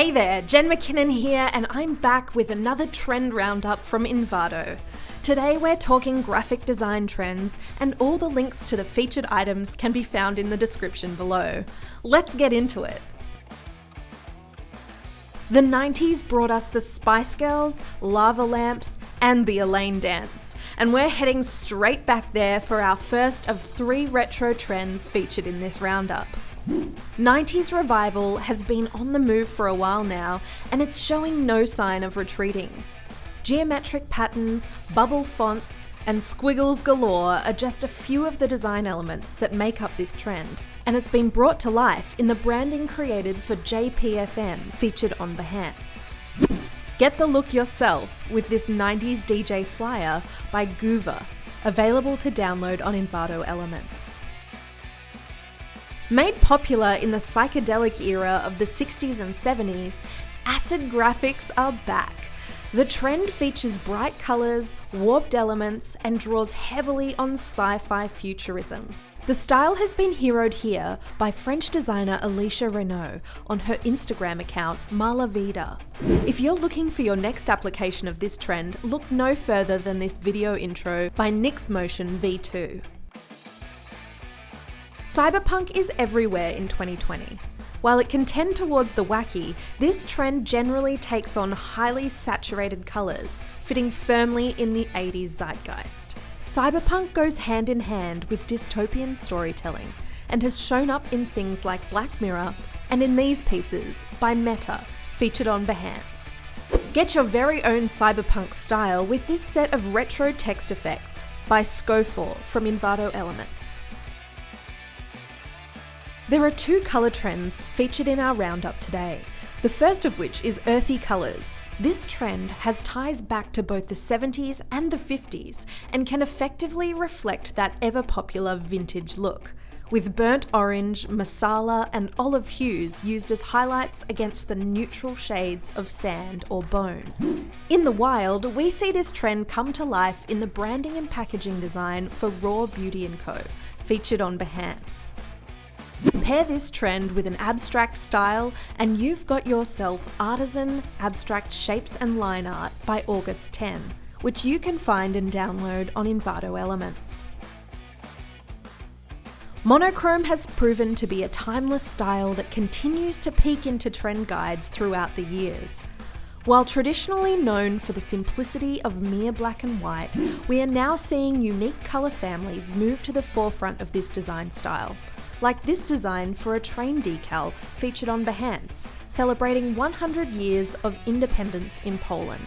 Hey there, Jen McKinnon here, and I'm back with another trend roundup from Envato. Today we're talking graphic design trends, and all the links to the featured items can be found in the description below. Let's get into it. The 90s brought us the Spice Girls, lava lamps, and the Elaine dance, and we're heading straight back there for our first of 3 retro trends featured in this roundup. 90s revival has been on the move for a while now, and it's showing no sign of retreating. Geometric patterns, bubble fonts, and squiggles galore are just a few of the design elements that make up this trend, and it's been brought to life in the branding created for JPFN featured on Behance. Get the look yourself with this 90s DJ flyer by Guuver, available to download on Envato Elements. Made popular in the psychedelic era of the 60s and 70s, acid graphics are back. The trend features bright colours, warped elements, and draws heavily on sci-fi futurism. The style has been heroed here by French designer Alicia Renault on her Instagram account, Malavida. If you're looking for your next application of this trend, look no further than this video intro by NixMotion V2. Cyberpunk is everywhere in 2020. While it can tend towards the wacky, this trend generally takes on highly saturated colours, fitting firmly in the 80s zeitgeist. Cyberpunk goes hand in hand with dystopian storytelling, and has shown up in things like Black Mirror, and in these pieces by Meta, featured on Behance. Get your very own cyberpunk style with this set of retro text effects by Scofor from Envato Elements. There are 2 colour trends featured in our roundup today, the first of which is Earthy Colors. This trend has ties back to both the 70s and the 50s and can effectively reflect that ever-popular vintage look, with burnt orange, masala and olive hues used as highlights against the neutral shades of sand or bone. In the wild, we see this trend come to life in the branding and packaging design for Raw Beauty & Co, featured on Behance. Pair this trend with an abstract style and you've got yourself Artisan abstract shapes and line art by August 10, which you can find and download on Envato Elements. Monochrome has proven to be a timeless style that continues to peek into trend guides throughout the years. While traditionally known for the simplicity of mere black and white, we are now seeing unique colour families move to the forefront of this design style, like this design for a train decal featured on Behance, celebrating 100 years of independence in Poland.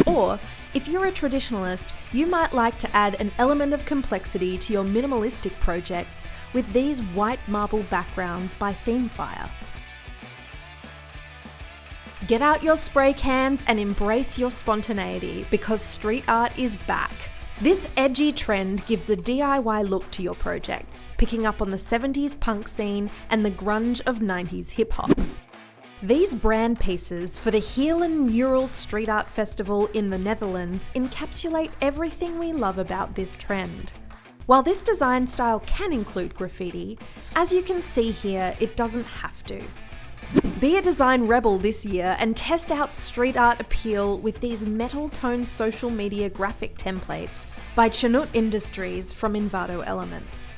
Or, if you're a traditionalist, you might like to add an element of complexity to your minimalistic projects with these white marble backgrounds by themefire. Get out your spray cans and embrace your spontaneity, because street art is back. This edgy trend gives a DIY look to your projects, picking up on the 70s punk scene and the grunge of 90s hip-hop. These brand pieces for the Heerlen Mural Street Art Festival in the Netherlands encapsulate everything we love about this trend. While this design style can include graffiti, as you can see here, it doesn't have to. Be a design rebel this year and test out street art appeal with these metal-toned social media graphic templates by Chanut Industries from Envato Elements.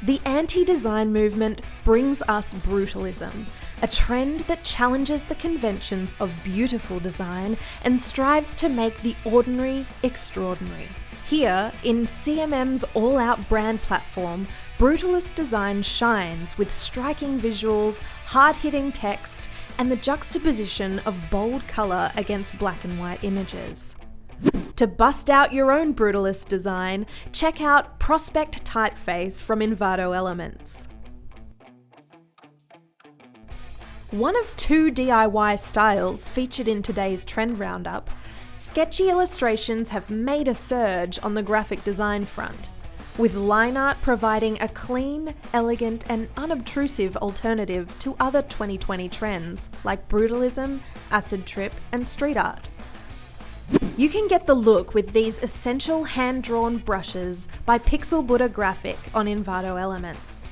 The anti-design movement brings us Brutalism, a trend that challenges the conventions of beautiful design and strives to make the ordinary extraordinary. Here, in CMM's all-out brand platform, brutalist design shines with striking visuals, hard-hitting text, and the juxtaposition of bold colour against black and white images. To bust out your own brutalist design, check out Prospekt Typeface from Envato Elements. One of 2 DIY styles featured in today's trend roundup, sketchy illustrations have made a surge on the graphic design front, with line art providing a clean, elegant and unobtrusive alternative to other 2020 trends like brutalism, acid trip and street art. You can get the look with these essential hand-drawn brushes by Pixel Buddha Graphic on Envato Elements.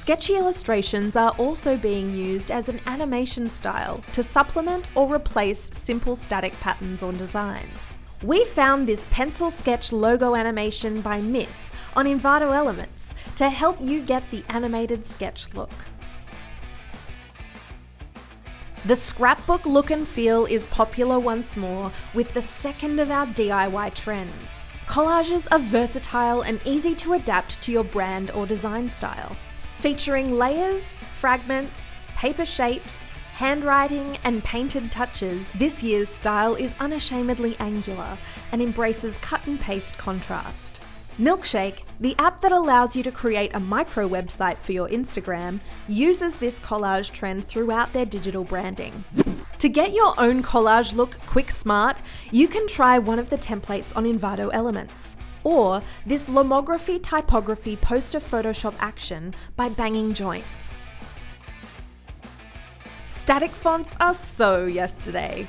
Sketchy illustrations are also being used as an animation style to supplement or replace simple static patterns or designs. We found this pencil sketch logo animation by miph on Envato Elements to help you get the animated sketch look. The scrapbook look and feel is popular once more with the second of our DIY trends. Collages are versatile and easy to adapt to your brand or design style. Featuring layers, fragments, paper shapes, handwriting, and painted touches, this year's style is unashamedly angular and embraces cut and paste contrast. Milkshake, the app that allows you to create a micro website for your Instagram, uses this collage trend throughout their digital branding. To get your own collage look quick smart, you can try one of the templates on Envato Elements, or this Lomography Typography poster Photoshop action by Bangingjoints. Static fonts are so yesterday.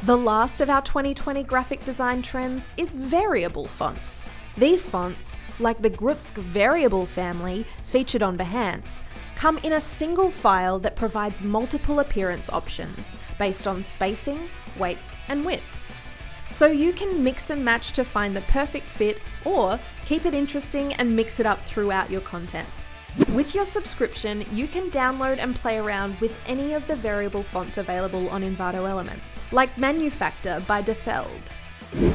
The last of our 2020 graphic design trends is variable fonts. These fonts, like the Grutsk variable family featured on Behance, come in a single file that provides multiple appearance options based on spacing, weights, and widths. So you can mix and match to find the perfect fit, or keep it interesting and mix it up throughout your content. With your subscription, you can download and play around with any of the variable fonts available on Envato Elements, like Manufaktur by dafeld.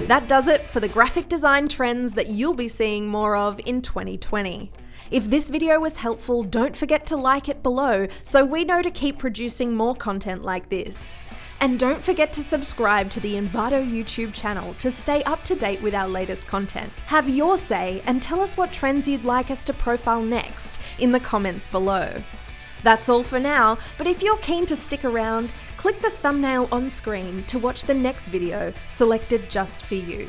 That does it for the graphic design trends that you'll be seeing more of in 2020. If this video was helpful, don't forget to like it below so we know to keep producing more content like this. And don't forget to subscribe to the Envato YouTube channel to stay up to date with our latest content. Have your say and tell us what trends you'd like us to profile next in the comments below. That's all for now, but if you're keen to stick around, click the thumbnail on screen to watch the next video selected just for you.